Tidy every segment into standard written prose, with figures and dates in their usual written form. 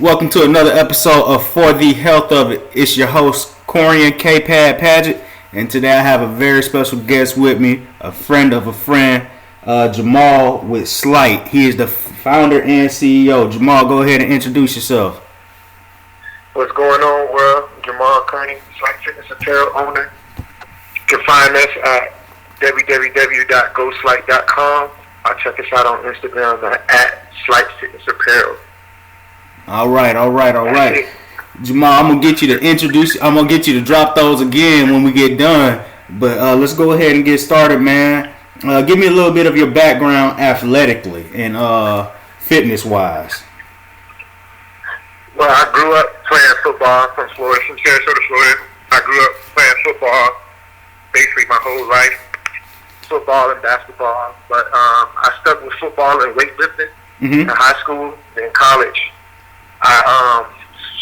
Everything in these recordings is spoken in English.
Welcome to another episode of For the Health of It. It's your host, Corian K. Pad Paget, and today I have a very special guest with me, a friend of a friend, Jamal with Slite. He is the founder and CEO. Jamal, go ahead and introduce yourself. What's going on, world? Jamal Kearney, Slite Fitness Apparel owner. You can find us at www.goslite.com. Check us out on Instagram at Slite Fitness Apparel. All right. Jamal, I'm gonna get you to introduce. I'm gonna get you to drop those again when we get done. But let's go ahead and get started, man. Give me a little bit of your background athletically and fitness-wise. Well, I grew up playing football from Sarasota, Florida. I grew up playing football basically my whole life, football and basketball. But I stuck with football and weightlifting in high school, then college. I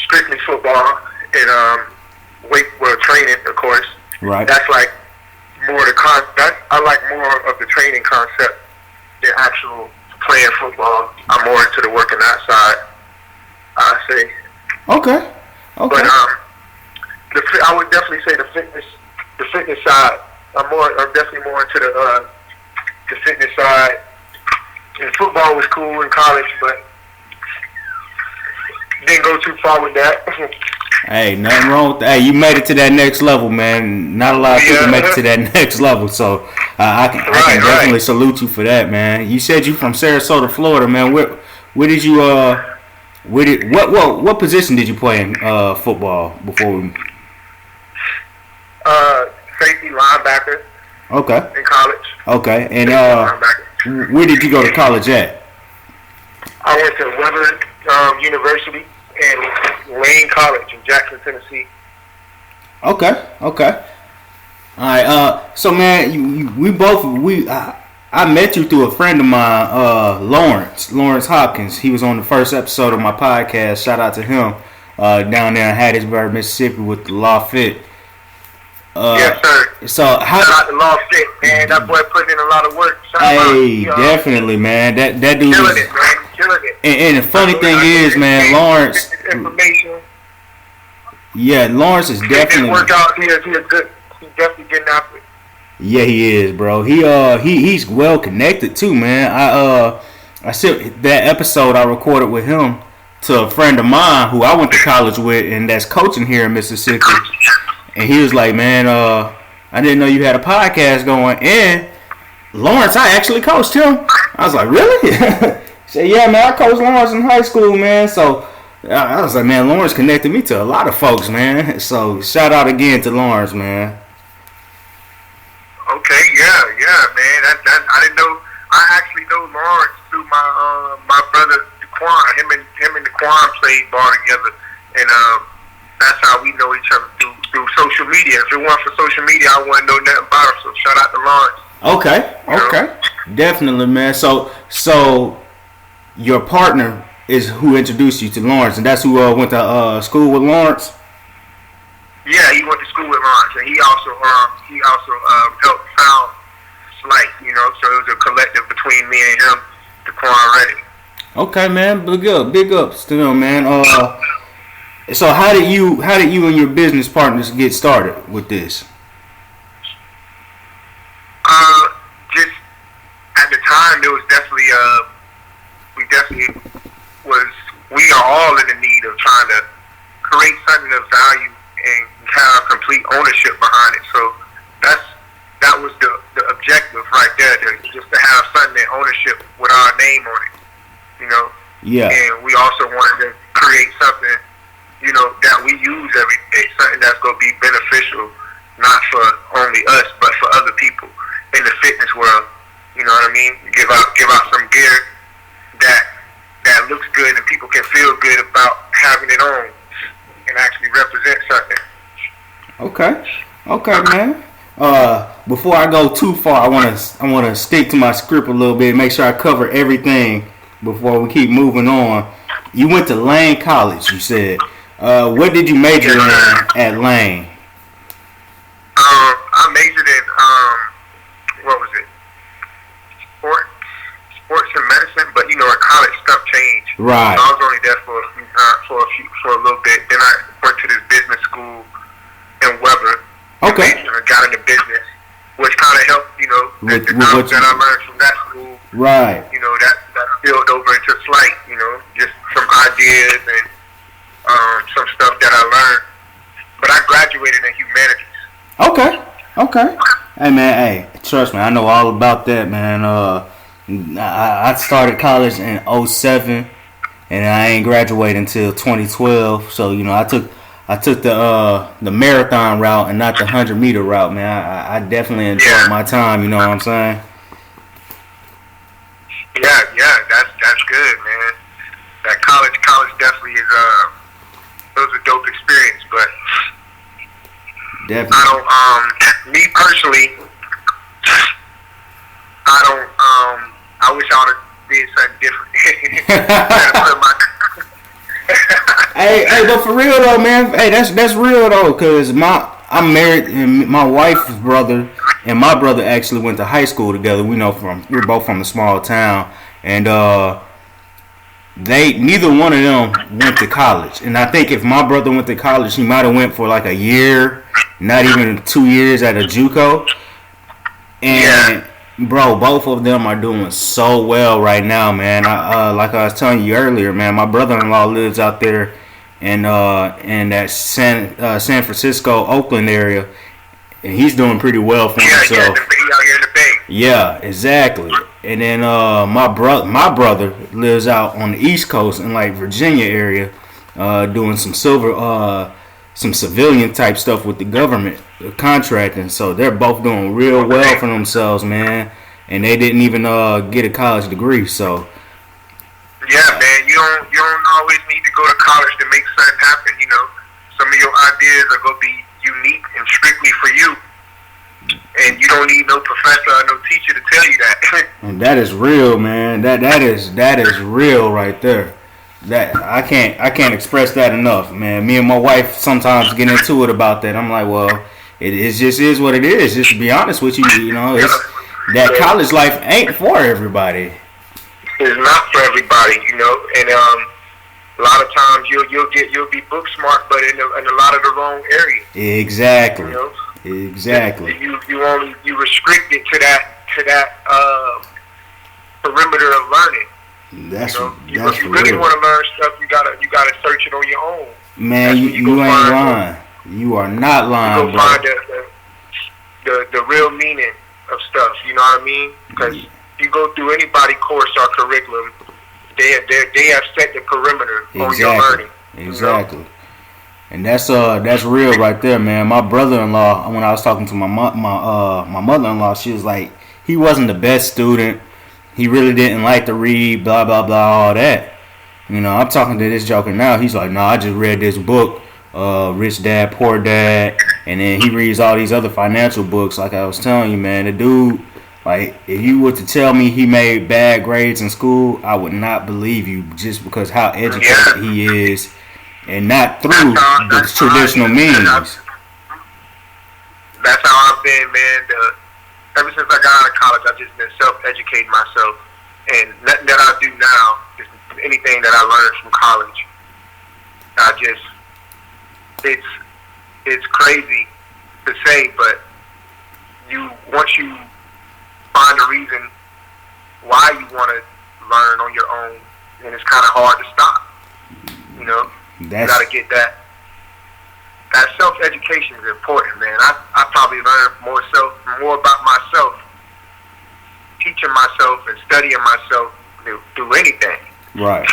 strictly football and training, of course. Right. That's like more I like more of the training concept than actual playing football. I'm more into the working out side, I say. Okay. But I would definitely say the fitness side. I'm definitely more into the fitness side. And football was cool in college, but didn't go too far with that. Hey, nothing wrong with that. Hey, you made it to that next level, man. Not a lot of people make it to that next level, so I can definitely salute you for that, man. You said you from Sarasota, Florida, man. Where did you what position did you play in football before? Safety, linebacker. Okay. In college. Okay, and where did you go to college at? I went to Weber University and Lane College in Jackson, Tennessee. Okay. All right. So, man, I met you through a friend of mine, Lawrence Hopkins. He was on the first episode of my podcast. Shout out to him down there in Hattiesburg, Mississippi, with the Law Fit. Yes, sir. So shout out to Law Fit, man. That boy put in a lot of work. Definitely, man. That dude killing it, man. Killing it. And the funny thing is, man, Lawrence. Information. Yeah, Lawrence is definitely. His workout, he's good. He's definitely getting after it. Yeah, he is, bro. He's well connected too, man. I sent that episode I recorded with him to a friend of mine who I went to college with, and that's coaching here in Mississippi. And he was like, man, I didn't know you had a podcast going. And Lawrence, I actually coached him. I was like, really? He said, yeah, man, I coached Lawrence in high school, man. So I was like, man, Lawrence connected me to a lot of folks, man. So shout out again to Lawrence, man. Okay, yeah, man. I didn't know. I actually know Lawrence through my brother Daquan. Him and Daquan played ball together, and that's how we know each other through social media. If it weren't for social media, I wouldn't know nothing about him. So shout out to Lawrence. Okay, definitely, man. So your partner is who introduced you to Lawrence, and that's who went to school with Lawrence. Yeah, he went to school with Lawrence, and he also helped found Slite. So it was a collective between me and him, Daquan Reddy. Okay, man, big ups to him, man. So how did you and your business partners get started with this? Just at the time, there was definitely we are all in the need of trying to create something of value and have complete ownership behind it. So that was the objective right there, just to have something in ownership with our name on it, Yeah. And we also wanted to create something, that we use every day, something that's going to be beneficial, not for only us, but for other people in the fitness world. You know what I mean? Give out some gear that looks good and people can feel good about having it on and actually represent something. Okay, man. Before I go too far, I wanna stick to my script a little bit, make sure I cover everything before we keep moving on. You went to Lane College, you said. What did you major in at Lane? I majored in what was it? Sports and medicine, but in college stuff changed. Right. So I was only there for a few for a little bit. Then I went to this business school in Weber. Okay. And got into business, which kind of helped, the knowledge that I learned from that school. Right. That spilled over into Slite. Just some ideas and some stuff that I learned. But I graduated in humanities. Okay. Hey man, trust me, I know all about that, man. I started college in 2007, and I ain't graduated until 2012. So I took the marathon route and not the 100-meter route, man. I definitely enjoyed my time. You know what I'm saying? Yeah, that's good, man. That college definitely is it was a dope experience, but definitely. Me personally, I wish I would have did something different. Hey, but for real though, man. Hey, that's real though, cause I'm married, and my wife's brother and my brother actually went to high school together. We're both from a small town, and neither one of them went to college. And I think if my brother went to college, he might have went for like a year, not even 2 years at a JUCO. And bro, both of them are doing so well right now, man. Like I was telling you earlier, man, my brother-in-law lives out there in that San Francisco, Oakland area, and he's doing pretty well for himself. Yeah, out here in the Bay. Yeah, exactly. And then my brother lives out on the East Coast in like Virginia area, doing some civilian type stuff with the government, contracting. So they're both doing real well for themselves, man. And they didn't even get a college degree. So yeah, man, you don't always need to go to college to make something happen. Some of your ideas are gonna be unique and strictly for you. And you don't need no professor or no teacher to tell you that. And that is real, man. That is real right there. That I can't express that enough, man. Me and my wife sometimes get into it about that. I'm like, well, it just is what it is. Just to be honest with you, that college life ain't for everybody. It's not for everybody, and a lot of times you'll be book smart, but in a lot of the wrong areas. Exactly. Exactly. You restrict it to that perimeter of learning. That's if you really want to learn stuff, you gotta search it on your own. Man, you ain't lying. You are not lying, you go find the real meaning of stuff. You know what I mean? Because you go through anybody course or curriculum, they have set the perimeter on your learning. Exactly. And that's real right there, man. My brother-in-law, when I was talking to my mother-in-law, she was like, he wasn't the best student. He really didn't like to read, blah, blah, blah, all that. I'm talking to this joker now. He's like, no, I just read this book, Rich Dad, Poor Dad. And then he reads all these other financial books. Like I was telling you, man, the dude, like, if you were to tell me he made bad grades in school, I would not believe you just because how educated he is. And not through the traditional means. That's how I've been, man. Ever since I got out of college, I've just been self-educating myself. And nothing that I do now is anything that I learned from college. It's crazy to say, but once you find a reason why you want to learn on your own, then it's kind of hard to stop. You gotta get that. That self-education is important, man. I probably learned more about myself, teaching myself and studying myself through anything. Right.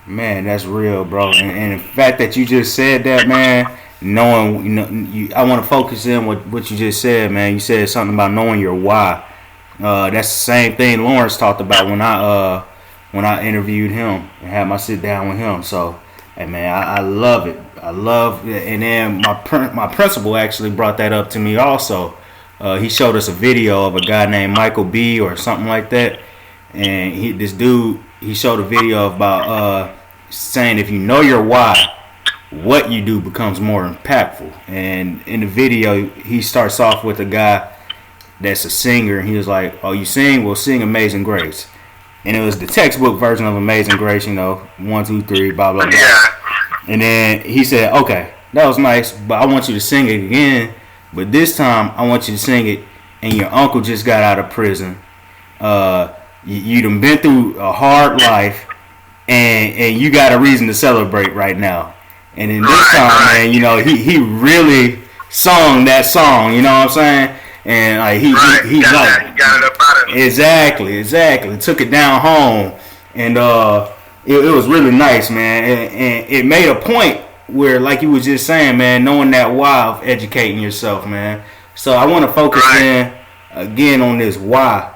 Man, that's real, bro. And the fact that you just said that, man, knowing, I want to focus in with what you just said, man. You said something about knowing your why. That's the same thing Lawrence talked about when I interviewed him and had my sit down with him. So, hey man, I love it. I love it. And then my principal actually brought that up to me also. He showed us a video of a guy named Michael B. or something like that. And he showed a video about saying if you know your why, what you do becomes more impactful. And in the video, he starts off with a guy that's a singer. And he was like, oh, you sing? Well, sing Amazing Grace. and it was the textbook version of Amazing Grace. 1, 2, 3, blah blah blah. Yeah. And then he said, "Okay, that was nice, but I want you to sing it again. But this time, I want you to sing it, and your uncle just got out of prison. You done been through a hard life, and you got a reason to celebrate right now." And then this time, man, he really sung that song. You know what I'm saying? And like he got like it up out of him. Exactly. Took it down home, and it was really nice, man. And it made a point where, like you was just saying, man, knowing that why of educating yourself, man. So I want to focus in again on this why.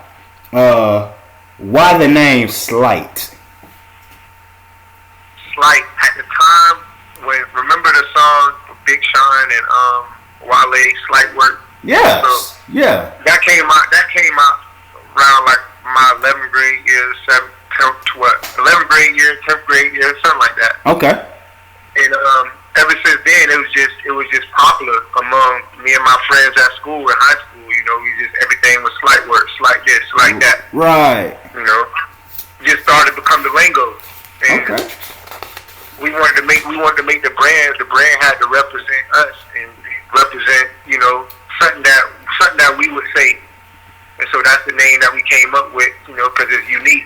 Why the name Slite? Slite at the time when remember the song Big Sean and Wale Slite Work. Yes. So yeah. That came out around like my 11th grade year, 11th grade year, 10th grade year, something like that. Okay. And ever since then, it was just popular among me and my friends at school, in high school. Everything was Slite Work, Slite this, Slite that. Right. Just started to become the lingo. And okay. We wanted to make the brand. The brand had to represent us and represent, something that we would say. And so that's the name that we came up with, because it's unique.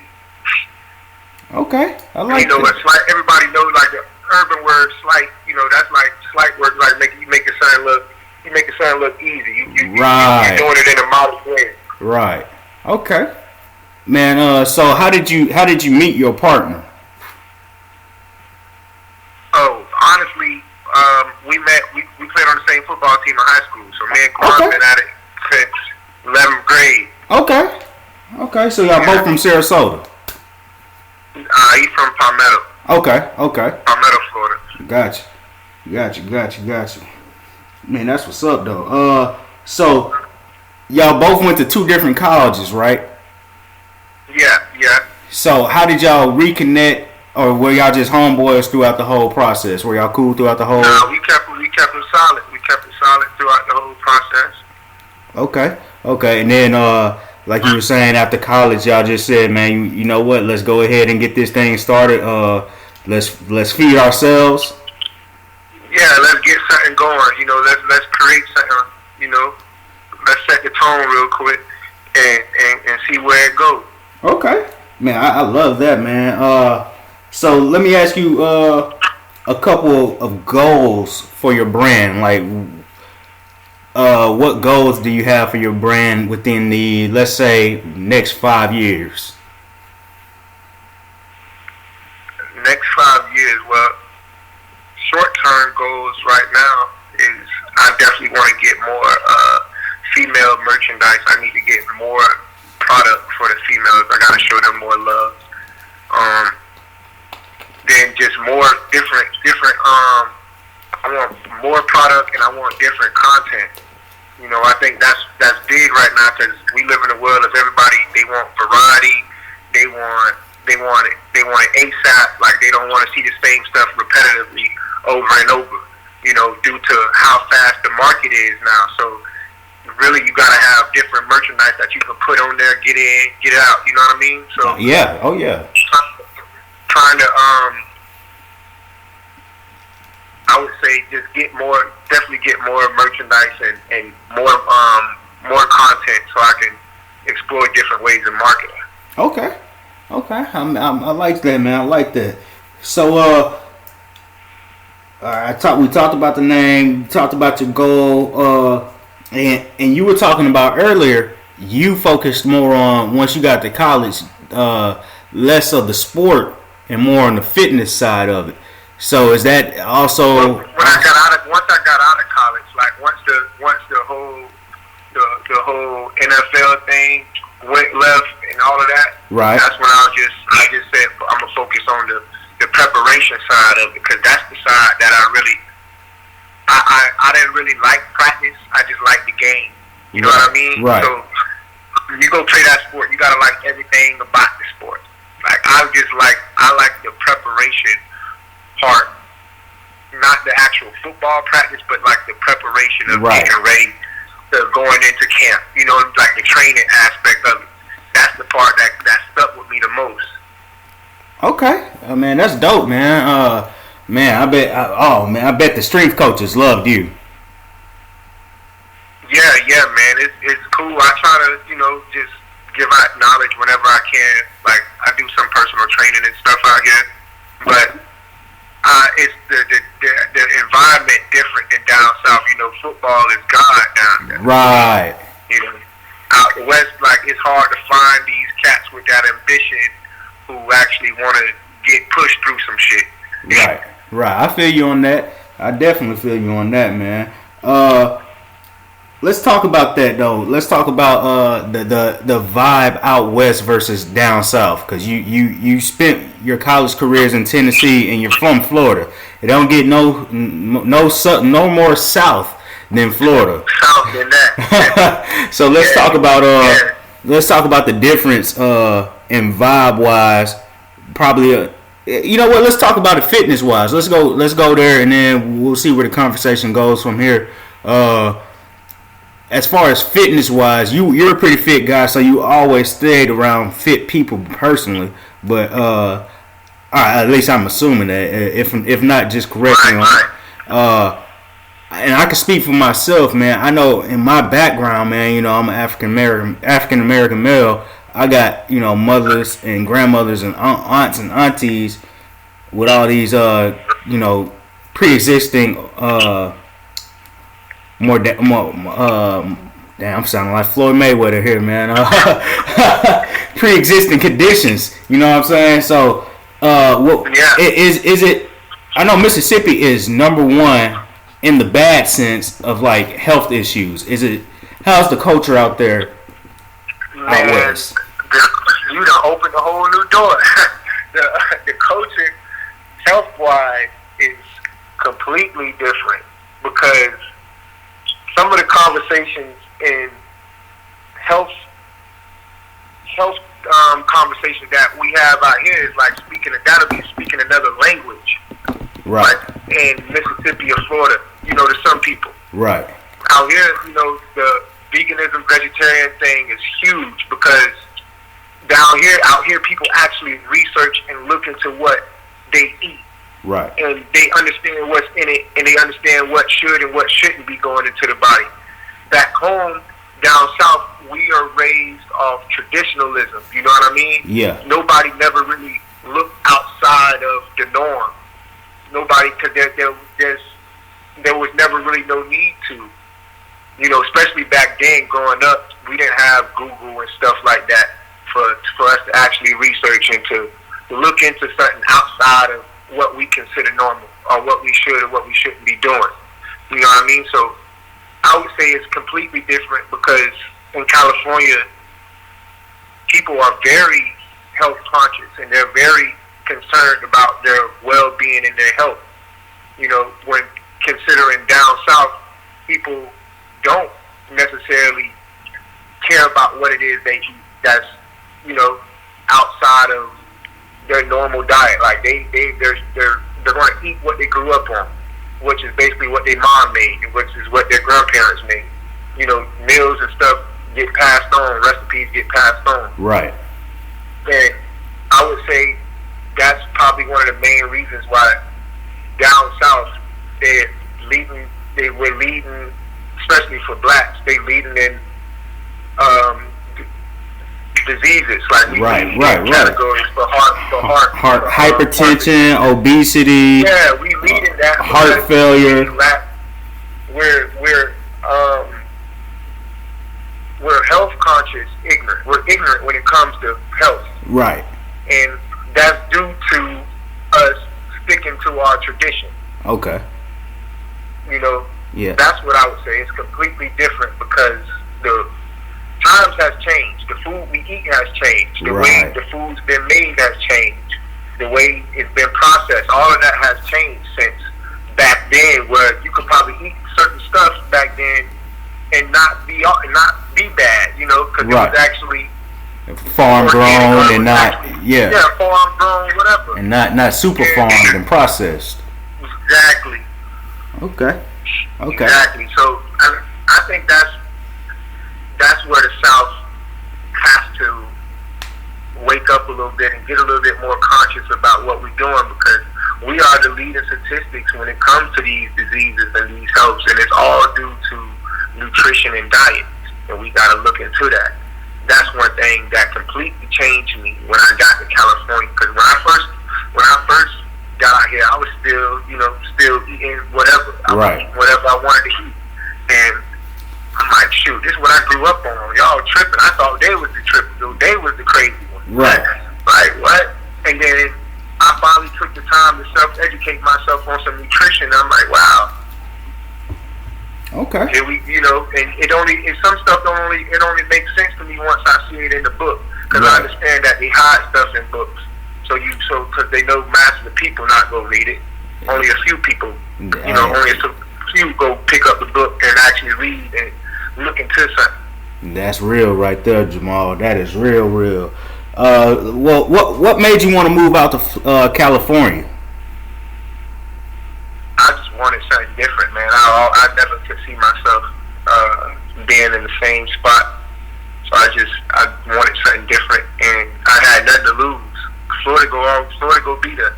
Okay, I like what Slite. Everybody knows like the urban word Slite. That's like Slite Work. Like you make it sound look easy. Right. You're doing it in a modest way. Right. Okay. Man, so how did you meet your partner? Oh, honestly, we played on the same football team in high school. So me and Quan been at it since 11th grade. Okay, so y'all both from Sarasota. He's from Palmetto. Okay. Palmetto, Florida. Gotcha. Man, that's what's up though. So y'all both went to two different colleges, right? Yeah. So how did y'all reconnect, or were y'all just homeboys throughout the whole process? Were y'all cool throughout the whole? No, we kept it solid. We kept it solid throughout the whole process. Okay. And then, like you were saying, after college, y'all just said, man, you know what? Let's go ahead and get this thing started. Let's feed ourselves. Yeah, let's get something going. Let's create something. Let's set the tone real quick and see where it goes. Okay, man, I love that, man. So let me ask you a couple of goals for your brand. Like, what goals do you have for your brand within the, let's say, next 5 years? Next 5 years, well, short-term goals right now is I definitely want to get more female merchandise. I need to get more product for the females. I got to show them more love. Then just more different. I want more product and I want different content. I think that's big right now because we live in a world of everybody. They want variety. They want it ASAP. Like they don't want to see the same stuff repetitively over and over. Due to how fast the market is now. So really, you gotta have different merchandise that you can put on there, get in, get out. You know what I mean? So yeah. Oh yeah. Trying to I would say just definitely get more merchandise and more content so I can explore different ways of marketing. Okay. I like that, man. I like that. So we talked about the name, talked about your goal, and you were talking about earlier. You focused more on, once you got to college, less of the sport and more on the fitness side of it. So is that also? Once I got out of college, like once the whole NFL thing went left and all of that, right? That's when I just said I'm gonna focus on the preparation side of it, because that's the side that I didn't really like practice. I just like the game. You know what I mean? Right. So when you go play that sport, you gotta like everything about the sport. Like I like the preparation part, not the actual football practice, but like the preparation of getting ready to going into camp. Like the training aspect of it. That's that's the part that stuck with me the most. Okay, man, that's dope, man. Man, I bet the strength coaches loved you. Yeah, man, it's cool. I try to, just give out knowledge whenever I can. Like, I do some personal training and stuff out here, but it's the environment different than down south. Football is God down there. Right. Out the west, like, it's hard to find these cats with that ambition who actually want to get pushed through some shit. Right. I feel you on that. I definitely feel you on that, man. Let's talk about that though. Let's talk about the vibe out west versus down south, because you spent your college careers in Tennessee and you're from Florida. It don't get no more south than Florida. South than that. So let's talk about the difference in vibe wise. Probably you know what? Let's talk about it fitness wise. Let's go there, and then we'll see where the conversation goes from here. As far as fitness wise, you're a pretty fit guy, so you always stayed around fit people personally. But at least I'm assuming that. If not, just correct me on. And I can speak for myself, man. I know in my background, man. I'm an African American male. I got mothers and grandmothers and aunts and aunties with all these pre-existing damn, I'm sounding like Floyd Mayweather here, man. Pre-existing conditions, you know what I'm saying? So, is it? I know Mississippi is number one in the bad sense of like health issues. Is it? How's the culture out there? Man, you done opened a whole new door. the coaching health-wise is completely different, because some of the conversations in health conversations that we have out here is like that'll be speaking another language. Right. Like in Mississippi or Florida, to some people. Right. Out here, the veganism, vegetarian thing is huge, because out here, people actually research and look into what they eat. Right. And they understand what's in it, and they understand what should and what shouldn't be going into the body. Back home, down south, we are raised off traditionalism. You know what I mean? Yeah. Nobody never really looked outside of the norm. Nobody, because there was never really no need to. Especially back then, growing up, we didn't have Google and stuff like that for us to actually research and to look into something outside of what we consider normal, or what we should or what we shouldn't be doing. You know what I mean? So I would say it's completely different, because in California, people are very health conscious, and they're very concerned about their well-being and their health. When considering down south, people don't necessarily care about what it is they eat that's, outside of their normal diet. Like they're going to eat what they grew up on, which is basically what their mom made, which is what their grandparents made. Meals and stuff get passed on, recipes get passed on. Right. And I would say that's probably one of the main reasons why down south we're leading, especially for blacks, they leading in diseases, like we lead categories for heart hypertension, obesity. Yeah, we lead in that. Heart failure. We're health conscious, ignorant. We're ignorant when it comes to health. Right. And that's due to us sticking to our tradition. Okay. Yeah. That's what I would say. It's completely different, because the times has changed. The food we eat has changed. The way the food's been made has changed. The way it's been processed, all of that has changed since back then, where you could probably eat certain stuff back then and not be bad, because it was actually farm grown and not farm grown, whatever, and not super farmed and processed. Exactly. Okay. Exactly. So I think that's where the South has to wake up a little bit and get a little bit more conscious about what we're doing, because we are the leading statistics when it comes to these diseases and these healths, and it's all due to nutrition and diet, and we got to look into that. That's one thing that completely changed me when I got to California, because when I first got out here, I was still eating whatever. I was eating whatever I wanted to eat, and I'm like, shoot, this is what I grew up on. Y'all tripping. I thought they was the tripping. They was the crazy one. Right. Like, what? And then I finally took the time to self-educate myself on some nutrition. I'm like, wow. Okay. And and some stuff it only makes sense to me once I see it in the book, because I understand that they hide stuff in books, because they know mass of the people not go read it. Only a few people, only a few go pick up the book and actually read and look into something. That's real right there, Jamal. That is real. Well, what made you want to move out to California? I just wanted something different, man. I never could see myself being in the same spot. So I wanted something different, and I had nothing to lose. Florida go beat us.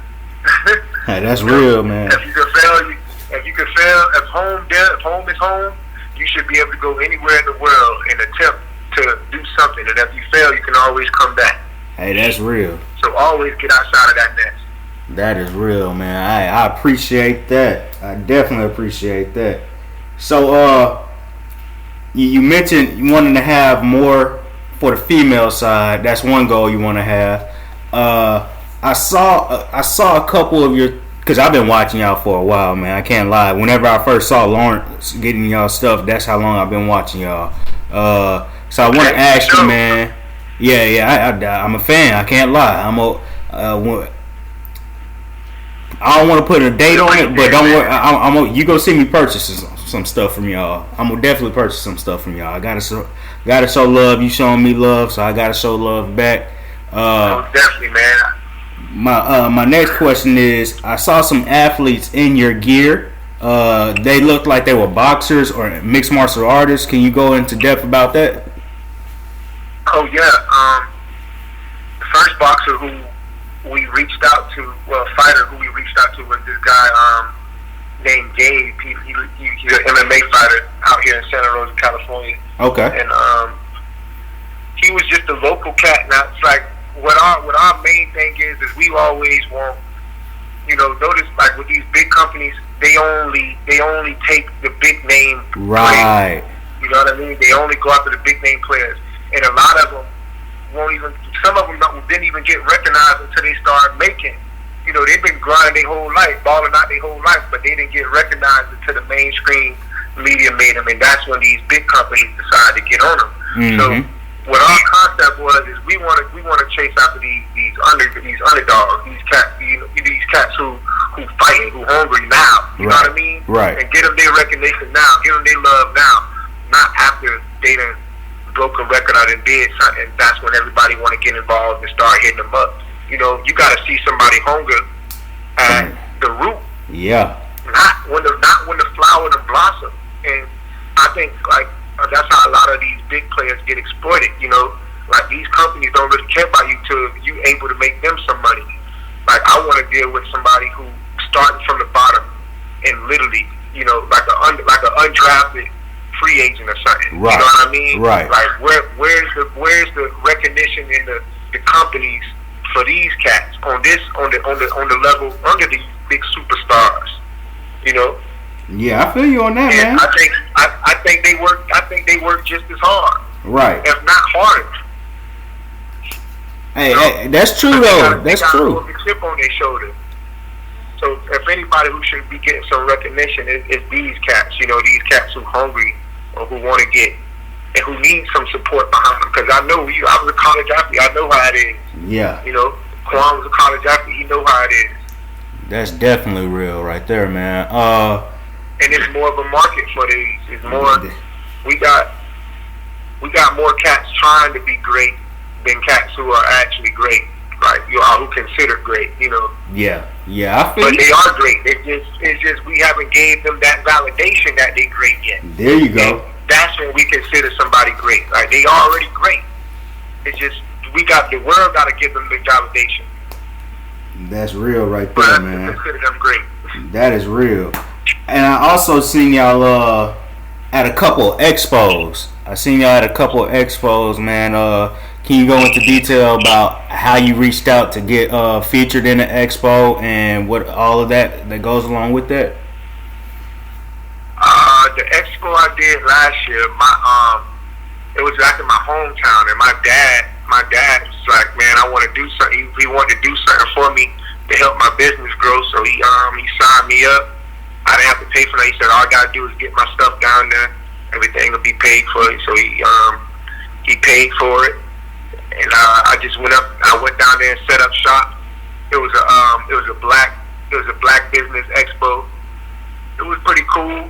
Hey, that's real, man. If you could fail, if home is home, you should be able to go anywhere in the world and attempt to do something. And if you fail, you can always come back. Hey, that's real. So always get outside of that nest. That is real, man. I appreciate that. I definitely appreciate that. So, you mentioned you wanted to have more for the female side. That's one goal you want to have. I saw a couple of your, because I've been watching y'all for a while, man. I can't lie. Whenever I first saw Lawrence getting y'all stuff, that's how long I've been watching y'all. So I want to ask you, man. Yeah, I'm a fan. I can't lie. I don't want to put a date on it, but don't worry. You go see me purchase some stuff from y'all. I'm gonna definitely purchase some stuff from y'all. I gotta show love. You showing me love, so I gotta show love back. Definitely, man. My next question is: I saw some athletes in your gear. They looked like they were boxers or mixed martial artists. Can you go into depth about that? Oh yeah. The first boxer who we reached out to, fighter who we reached out to, was this guy named Gabe. He's an MMA fighter out here in Santa Rosa, California. Okay. And he was just a local cat. Now it's like what our main thing is we always want, notice like with these big companies, they only take the big name right players. You know what I mean? They only go after the big name players, and a lot of them won't even. Some of them didn't even get recognized until they start making. They've been grinding their whole life, balling out their whole life, but they didn't get recognized until the mainstream media made them, and that's when these big companies decide to get on them. Mm-hmm. So what our concept was is we want to chase after these underdogs, these cats who fighting, who hungry now. You know what I mean? Right. And get them their recognition now, give them their love now, not after they done broke a record out and did something. That's when everybody want to get involved and start hitting them up. You got to see somebody hunger at the root. Yeah. Not when the flower and blossom. And I think that's how a lot of these big players get exploited. Like these companies don't really care about you till you able to make them some money. Like I want to deal with somebody who starting from the bottom and literally, like an undrafted free agent or something. Right. You know what I mean? Right. Like where's the recognition in the companies for these cats on the level under these big superstars? Yeah, I feel you on that, and man. I think they work just as hard. Right. If not harder. Hey, that's true though. That's true. They got a chip on their shoulder. So if anybody who should be getting some recognition is these cats. These cats who hungry or who want to get and who need some support behind them. Because I know I was a college athlete. I know how it is. Yeah. Quan was a college athlete. He know how it is. That's definitely real right there, man. And it's more of a market for these. It's more. We got more cats trying to be great than cats who are actually great. Like who considered great. Yeah. I feel. But they are great. It's just we haven't gave them that validation that they're great yet. There you go. And that's when we consider somebody great. Like they already great. It's just the world got to give them the validation. That's real right But there, I man. consider them great. That is real. And I also seen y'all at a couple of expos. Man. Can you go into detail about how you reached out to get featured in the expo and what all of that goes along with that? The expo I did last year, it was back in my hometown, and my dad was like, man, I want to do something. He wanted to do something for me to help my business grow, so he signed me up. I didn't have to pay for that. He said all I gotta do is get my stuff down there. Everything will be paid for. So he paid for it, and I just went up. I went down there and set up shop. It was a black business expo. It was pretty cool.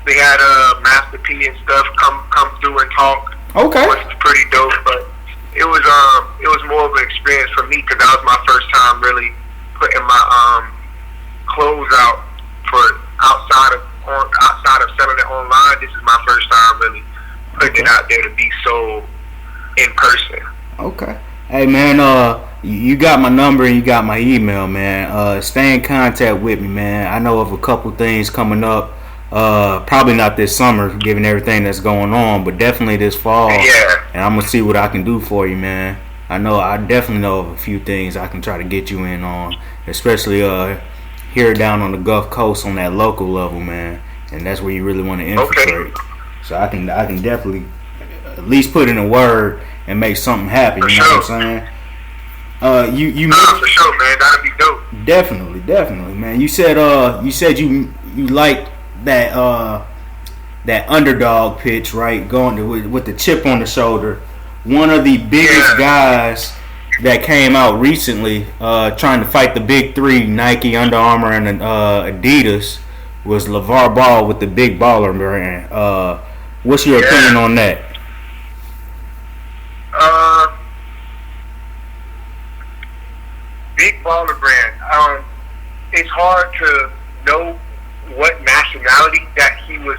They had Master P and stuff come through and talk. Okay. Which was pretty dope, but it was more of an experience for me because that was my first time really putting my clothes out for outside of selling it online. This is my first time really putting it out there to be sold in person. Okay. Hey man, you got my number and you got my email, man. Stay in contact with me, man. I know of a couple things coming up. Probably not this summer, given everything that's going on, but definitely this fall. Yeah. And I'm gonna see what I can do for you, man. I definitely know of a few things I can try to get you in on, especially here down on the Gulf Coast on that local level, man. And that's where you really want to infiltrate. Okay. So I can definitely at least put in a word and make something happen. For you know sure. what I'm saying? You for sure, man. That'd be dope. Definitely, man. You said you like that underdog pitch, right? Going with the chip on the shoulder. One of the biggest guys that came out recently, trying to fight the big three, Nike, Under Armour, and Adidas, was LeVar Ball with the Big Baller brand. What's your opinion on that? Big Baller brand. It's hard to know what nationality that he was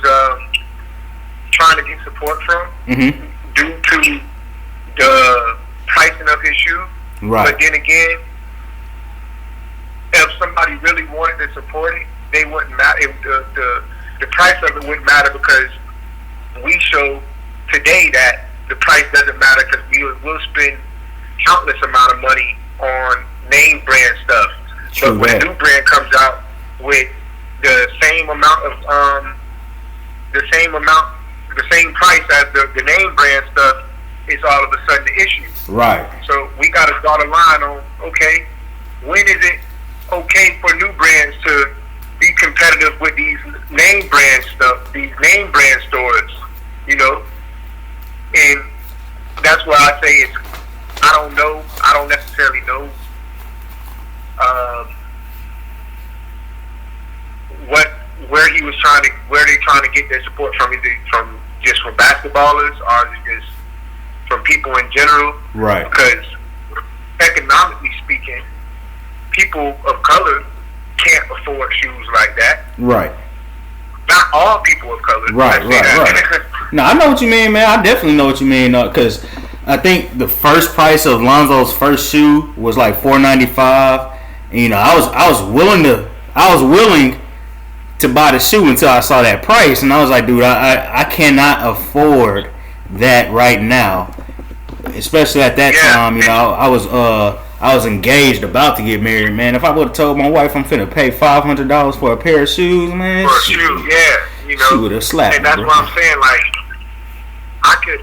trying to get support from, due to the pricing of his shoe. Right. But then again, if somebody really wanted to support it, they wouldn't matter. The price of it wouldn't matter because we show today that the price doesn't matter because we'll spend countless amount of money on name brand stuff. True, but when a new brand comes out with the same amount of the same price as the name brand stuff, it's all of a sudden the issue. Right. So we got to draw the line on, okay, when is it okay for new brands to be competitive with these name brand stuff, these name brand stores, you know? And that's why I say I don't necessarily know where they're trying to get their support from. Is it from basketballers, or is it just from people in general? Right. Because economically speaking, people of color can't afford shoes like that. Right. Not all people of color. Right. No, I know what you mean, man. I definitely know what you mean, because I think the first price of Lonzo's first shoe was like $4.95. And, you know, I was willing to buy the shoe until I saw that price, and I was like, dude, I cannot afford that right now, especially at that time. You know, I was engaged, about to get married, man. If I would have told my wife I'm finna pay $500 for a pair of shoes, man, for a shoe, you know, she would have slapped and that's me, what I'm saying. Like, I could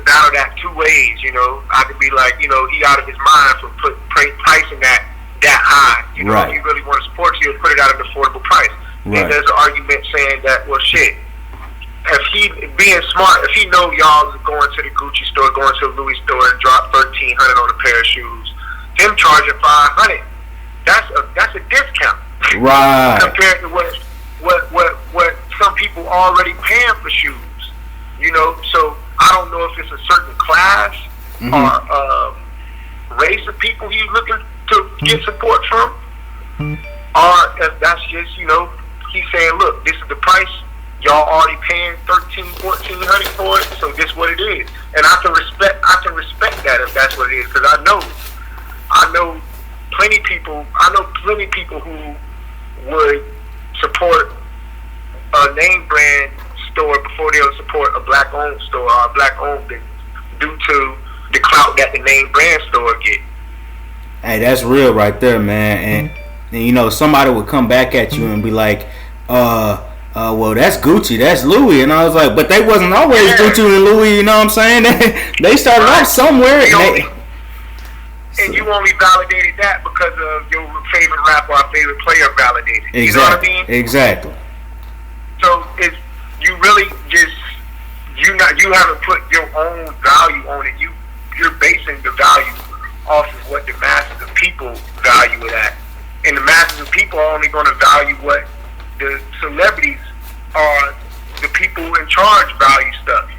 battle that two ways. You know, I could be like, you know, he out of his mind for pricing that high. You know, right. If you really want to support you, put it at an affordable price. Right. And there's an argument saying that, well, shit, if he being smart, if he know y'all going to the Gucci store, going to the Louis store and drop $1,300 on a pair of shoes, him charging $500, that's a discount. Right. Compared to what some people already paying for shoes. You know, so I don't know if it's a certain class or race of people he's looking to get support from, or if that's just, you know, he's saying, look, this is the price y'all already paying 1,300, 1,400 for it, so this what it is. And I can respect that if that's what it is, because I know plenty people who would support a name brand store before they'll support a black owned store or a black owned business due to the clout that the name brand store get. Hey, that's real right there, man. And you know, somebody would come back at you and be like, well, that's Gucci, that's Louis, and I was like, but they wasn't always Gucci and Louis, you know what I'm saying? They started off somewhere. And you only validated that because of your favorite rapper or favorite player validated. Exactly. You know what I mean? Exactly. So it's you really just you haven't put your own value on it. You're basing the value off of what the masses of people value it at, and the masses of people are only going to value what the celebrities or the people in charge value stuff.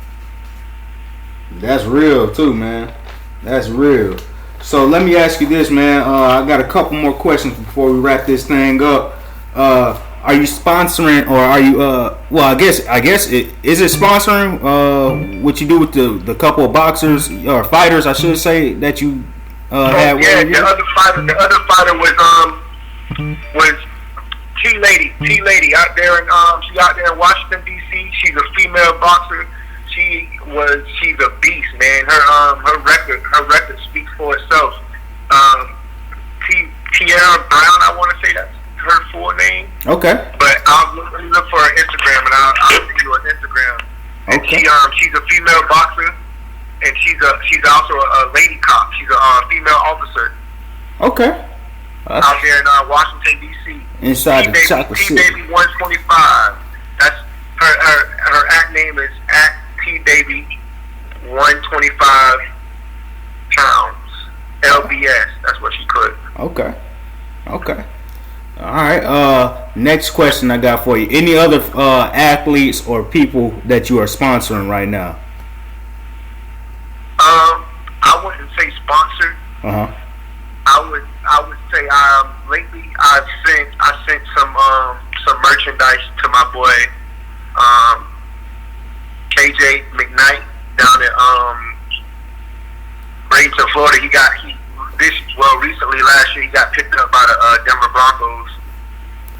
That's real too, man. That's real. So let me ask you this, man. I got a couple more questions before we wrap this thing up. Are you sponsoring, or are you? Well, I guess is it sponsoring? What you do with the couple of boxers or fighters, I should say, that you had. Yeah, the other fighter was T Lady out there, and she out there in Washington D.C. She's a female boxer. She's a beast, man. Her record speaks for itself. Tiara Brown, I want to say that's her full name. Okay. But I'll look for her Instagram, and I'll send you her Instagram. Okay. And she's a female boxer, and she's also a lady cop. She's a female officer. Okay. Out there in Washington D.C. Inside the chocolate city. T-Baby 125. That's her act name is at T-Baby 125 pounds. LBS. That's what she put. Okay. All right. Next question I got for you. Any other athletes or people that you are sponsoring right now? I wouldn't say sponsored. I would say lately I sent some merchandise to my boy KJ McKnight down at Bradenton, Florida. Recently last year he got picked up by the Denver Broncos,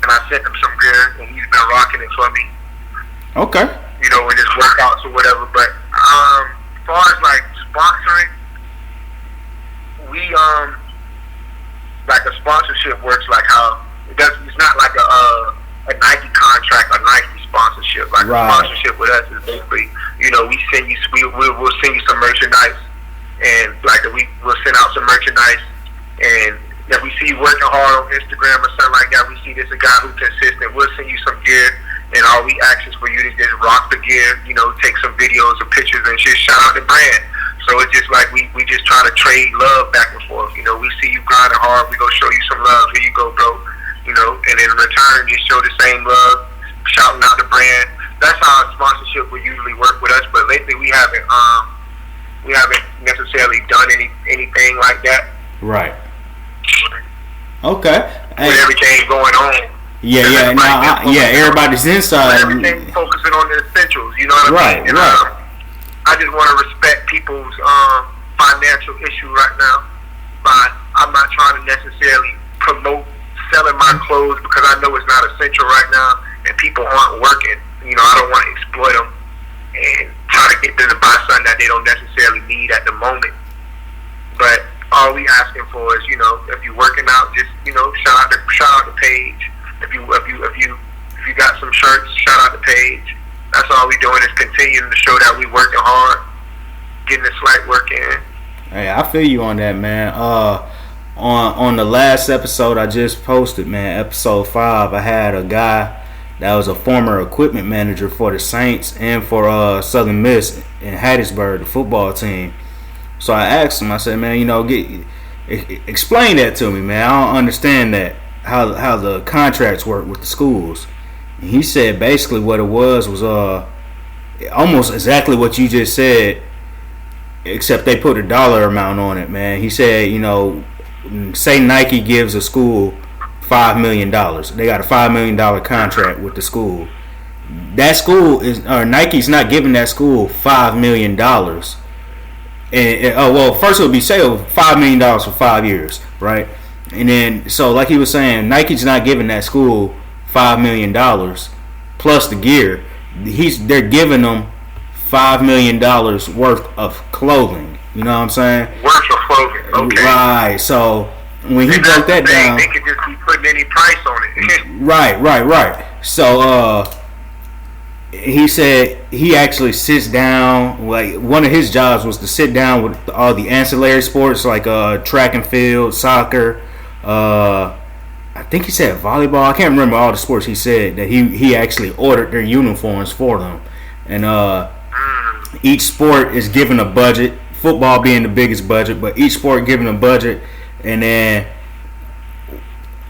and I sent him some gear, and he's been rocking it for me. Okay. You know, in his workouts or whatever. But as far as like sponsoring, we like a sponsorship works like how it's not like a Nike contract or Nike sponsorship. Like right. A sponsorship with us is basically, you know, we'll send you some merchandise, and like we'll send out some merchandise, and if we see you working hard on Instagram or something like that, we see this a guy who's consistent, we'll send you some gear, and all we ask is for you to just rock the gear, you know, take some videos or pictures and just shout out the brand. So it's just like we just try to trade love back and forth. You know, we see you grinding hard, we go show you some love. Here you go, bro. You know, and in return, just show the same love, shouting out the brand. That's how sponsorship will usually work with us. But lately, we haven't necessarily done anything like that. Right. Okay. With everything going on. Yeah. Everybody's inside. Everything focusing on the essentials. You know what I mean? And, right. I just want to respect people's financial issue right now. But I'm not trying to necessarily promote selling my clothes because I know it's not essential right now and people aren't working. You know, I don't want to exploit them and try to get them to buy something that they don't necessarily need at the moment. But all we asking for is, you know, if you're working out, just, you know, shout out the page. If you got some shirts, shout out the page. That's all we doing is continuing to show that we working hard, getting the slight work in. Hey, I feel you on that, man. On the last episode I just posted, man, episode 5, I had a guy that was a former equipment manager for the Saints and for Southern Miss in Hattiesburg, the football team. So I asked him, I said, man, you know, explain that to me, man. I don't understand that, how the contracts work with the schools. And he said basically what it was almost exactly what you just said, except they put a dollar amount on it, man. He said, you know, say Nike gives a school $5 million. They got a $5 million contract with the school. that school Nike's not giving that school $5 million. And first it would be sale $5 million for 5 years, right? And then so like he was saying, Nike's not giving that school $5 million plus the gear. They're giving them $5 million worth of clothing. You know what I'm saying? Worth of clothing. Okay. Right. So when he broke that down, they could just be putting any price on it. Right. So he said he actually sits down. Like one of his jobs was to sit down with all the ancillary sports like track and field, soccer. I think he said volleyball. I can't remember all the sports he said that he actually ordered their uniforms for them, and each sport is given a budget. Football being the biggest budget, but each sport given a budget, and then,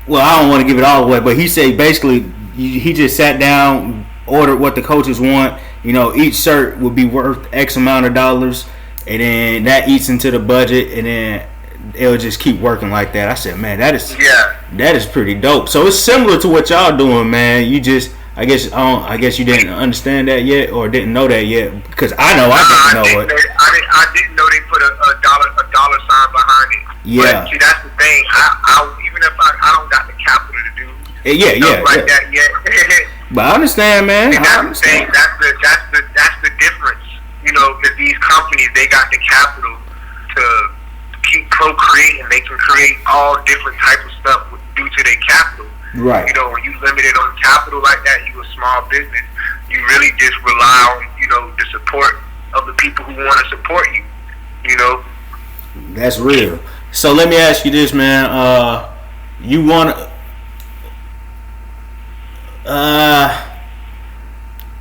well, I don't want to give it all away, but he said basically he just sat down, ordered what the coaches want. You know, each shirt would be worth X amount of dollars, and then that eats into the budget, and then it'll just keep working like that. I said, man, that is pretty dope. So it's similar to what y'all doing, man. You just, I guess you didn't understand that yet, or didn't know that yet, because I didn't know it. I didn't know they put a dollar sign behind it. Yeah. But see, that's the thing. Even if I don't got the capital to do that yet. But I understand, man. And that's the thing. That's the difference. You know, that these companies, they got the capital to keep procreating. They can create all different types of stuff due to their capital. Right. You know, when you limited on capital like that, you a small business. You really just rely on, you know, the support of the people who want to support you. You know. That's real. So let me ask you this, man. You want to?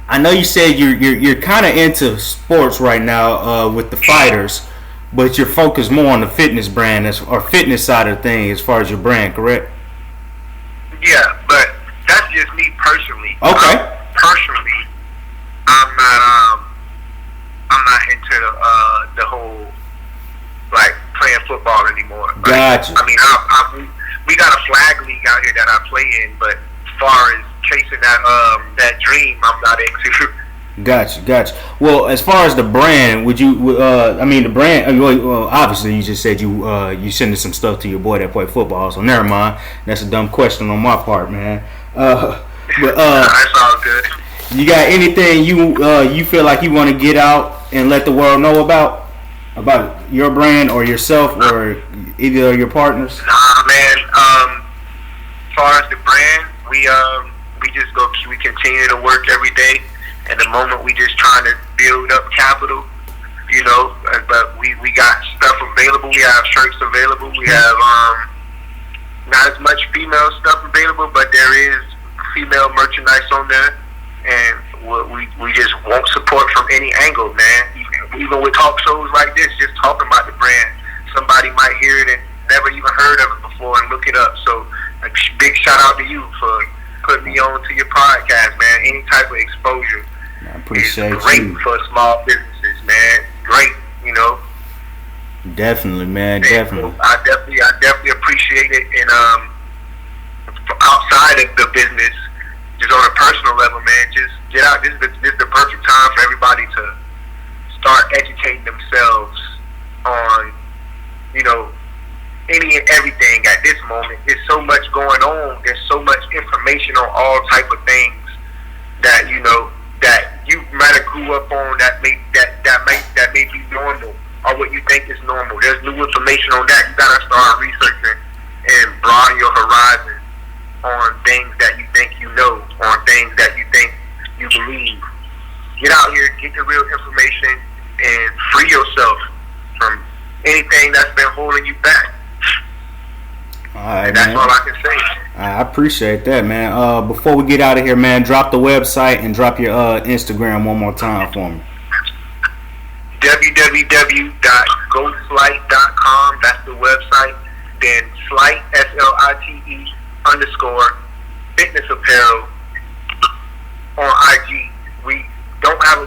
I know you said you're kind of into sports right now with the fighters, but you're focused more on the fitness brand or fitness side of things as far as your brand, correct? Yeah, but that's just me personally. Okay. Personally, I'm not into the whole like playing football anymore. Gotcha. I mean, we got a flag league out here that I play in, but as far as chasing that dream, I'm not into. Gotcha. Well, as far as the brand, would you? I mean, the brand. Well, obviously, you just said you sending some stuff to your boy that play football. So never mind. That's a dumb question on my part, man. But that's all good. You got anything you feel like you want to get out and let the world know about your brand or yourself or either of your partners? Nah, man. As far as the brand, we continue to work every day. At the moment, we just trying to build up capital, you know. But we got stuff available. We have shirts available. We have not as much female stuff available, but there is female merchandise on there. And we just want support from any angle, man. Even with talk shows like this, just talking about the brand, somebody might hear it and never even heard of it before and look it up. So a big shout out to you for putting me on to your podcast, man. Any type of exposure. I appreciate it's great you. For small businesses, man. Great, you know. Definitely, man. And Definitely. I definitely appreciate it. And outside of the business, just on a personal level, man, just get out. This is the perfect time for everybody to start educating themselves on, you know, any and everything at this moment. There's so much going on. There's so much information on all type of things that, you know, that you might have grew up on that may be normal or what you think is normal. There's new information on that. You gotta start researching and broaden your horizon on things that you think you know, on things that you think you believe. Get out here, get the real information, and free yourself from anything that's been holding you back. All right, and that's man. all I can say. I appreciate that, man. Before we get out of here, man, drop the website and drop your Instagram one more time for me. www.goslite.com. That's the website. Then Slite SLITE _ Fitness Apparel on IG. We don't got a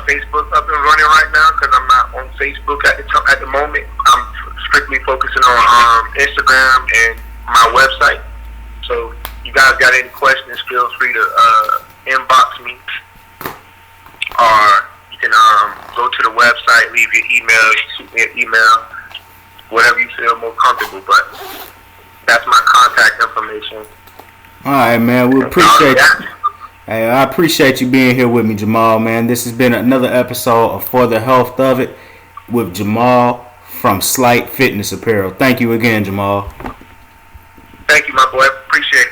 Facebook up and running right now because I'm not on Facebook at the moment. I'm strictly focusing on Instagram and my website. So you guys got any questions, feel free to inbox me, or you can go to the website, leave your email, shoot me an email, whatever you feel more comfortable. But that's my contact information. All right, man. We appreciate you. Hey, I appreciate you being here with me, Jamal, man. This has been another episode of For the Health of It with Jamal from Slite Fitness Apparel. Thank you again, Jamal. Thank you, my boy. Appreciate it.